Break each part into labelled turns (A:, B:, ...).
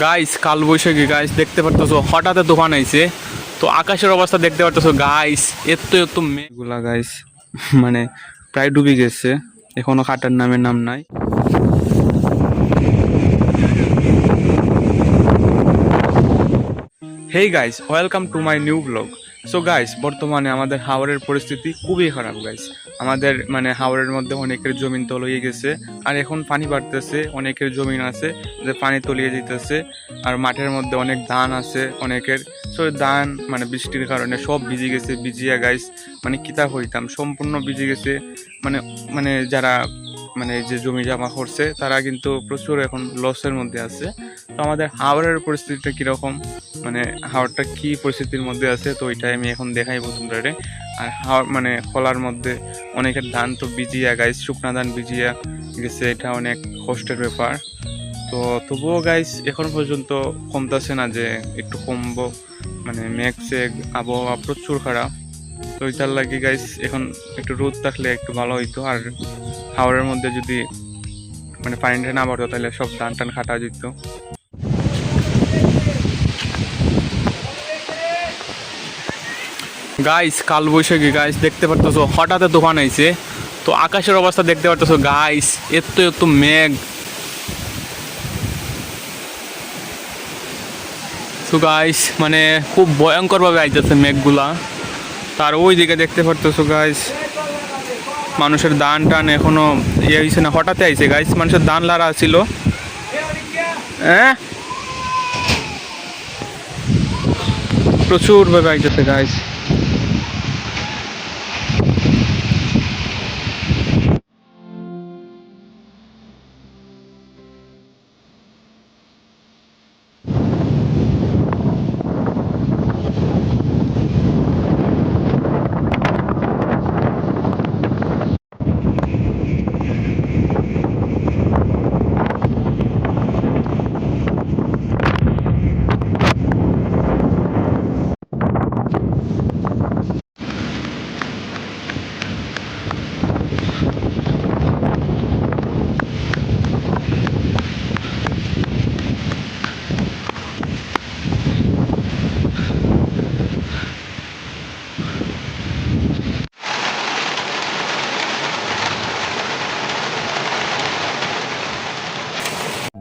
A: Guys কাল বৈশাখী guys দেখতে পারতেছো হঠাৎ তুফান আইছে। তো আকাশের অবস্থা দেখতে পারতেছো গাইস, এত এত মেঘগুলা গাইস মানে প্রায় ডুবে গেছে, এখনো কাটার নামের নাম নাই। Hey guys, welcome to my new blog. So guys, বর্তমানে আমাদের হাওড়ের পরিস্থিতি খুবই খারাপ গাইস। আমাদের হাওড়ের মধ্যে অনেকের জমিন তলিয়ে গেছে, আর এখন পানি বাড়তেছে। অনেকের জমিন আছে যে পানি তলিয়ে যেতেছে, আর মাঠের মধ্যে অনেক ধান আছে অনেকের। সো ধান বৃষ্টির কারণে সব ভিজে গেছে, ভিজিয়া গাইস কিতা হইতাম, সম্পূর্ণ ভিজে গেছে। মানে মানে যারা যে জমি জমা করছে তারা কিন্তু প্রচুর এখন লসের মধ্যে আছে। তো আমাদের হাওড়ের পরিস্থিতিটা কীরকম, হাওড়টা কি পরিস্থিতির মধ্যে আছে, তো ওইটাই আমি এখন দেখাইবো তোমরা। আর হাওড় খোলার মধ্যে অনেকের ধান তো ভিজিয়া গাইস, শুকনা ধান ভিজিয়া গেছে, এটা অনেক কষ্টের ব্যাপার। তো তবুও গাইস এখন পর্যন্ত কমতেছে না, যে একটু কমবো। মেঘ সেঘ আবহাওয়া প্রচুর খারাপ। তো ওইটার লাগে গাইস এখন একটু রোদ থাকলে একটু ভালো হইতো। আর হাওড়ের মধ্যে যদি পানিটা না বাড়তো তাহলে সব ধান টান কাটা যেত। গাইস কাল বৈশাখী গাইস দেখতে পারতেছো হঠাৎ তুফান আইছে। তো আকাশের অবস্থা দেখতে পারতেছো গাইস, এত এত মেঘ। তো গাইস খুব ভয়ঙ্কর ভাবে আইতেছে মেঘগুলা। তার ওই দিকে দেখতে পারতেছো গাইস, মানুষের ধান টান এখনো ইয়ে হয়েছে না, হঠাৎ আইছে গাইস। মানুষের ধান লারা ছিল, হ্যাঁ প্রচুর ভাবে আইতেছে গাইস।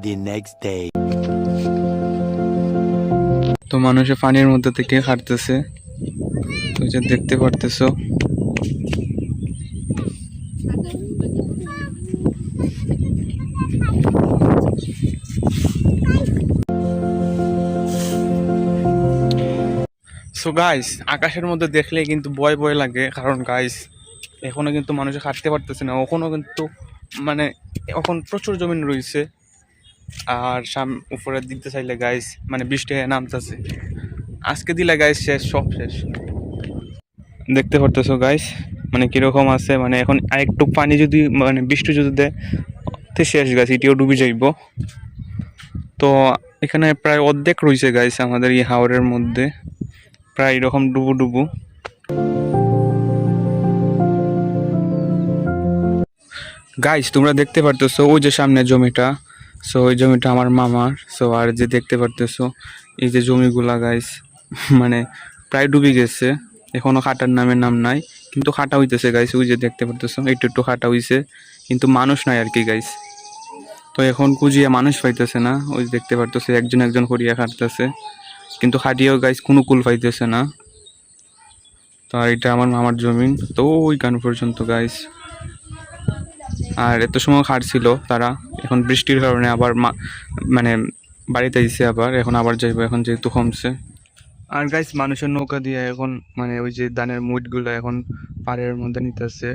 B: The next day.
A: তো মানুষের পানির মধ্যে থেকে হাঁটতেছে, তো যে দেখতে পারতেছো। সো গাইস, আকাশের মধ্যে দেখলে কিন্তু ভয় ভয় লাগে, কারণ গাইস এখনো কিন্তু মানুষে হাঁটতে পারতেছে না। এখনো কিন্তু এখন প্রচুর জমিন রয়েছে। আর উপরের দিকতে চাইলে গাইস বৃষ্টি নামতেছে, আজকে দিলে গাইস শেষ, সব শেষ। দেখতে পারতেছো গাইস কিরকম আছে। এখন আরেকটু পানি যদি বৃষ্টি যদি দেয় তো শেষ গাছ, এটিও ডুবে যাইব। তো এখানে প্রায় অর্ধেক রয়েছে গাইস আমাদের এই হাওরের মধ্যে, প্রায় এরকম ডুবু ডুবু। গাইস তোমরা দেখতে পারতেছো ওই যে সামনে জমিটা, সো ওই জমিটা আমার মামার। সো আর যে দেখতে পারতেছো এই যে জমিগুলা গাইস প্রায় ডুবে গেছে, এখনো কাটার নামের নাম নাই, কিন্তু কাটা হইতেছে গাইস। ওই যে দেখতে পারতেছো একটু একটু কাটা হইছে, কিন্তু মানুষ নাই আর কি গাইস। তো এখন খুঁজিয়া মানুষ পাইতেছে না, ওই দেখতে পারতেছে একজন একজন করিয়া কাটতেছে, কিন্তু খাটিয়েও গাইস কোনো কুল পাইতেছে না। তো আর এটা আমার মামার জমিন, তো ওই গান পর্যন্ত গাইস। আর এত সময় খাটছিল তারা, এখন বৃষ্টির কারণে আবার বাড়িতে আইছে, আবার এখন আবার যাইবো এখন যেহেতু কমছে। আর গাইস মানুষের নৌকা দিয়ে এখন ওই যে ধানের মুঠগুলো এখন পাড়ের মধ্যে নিতেছে,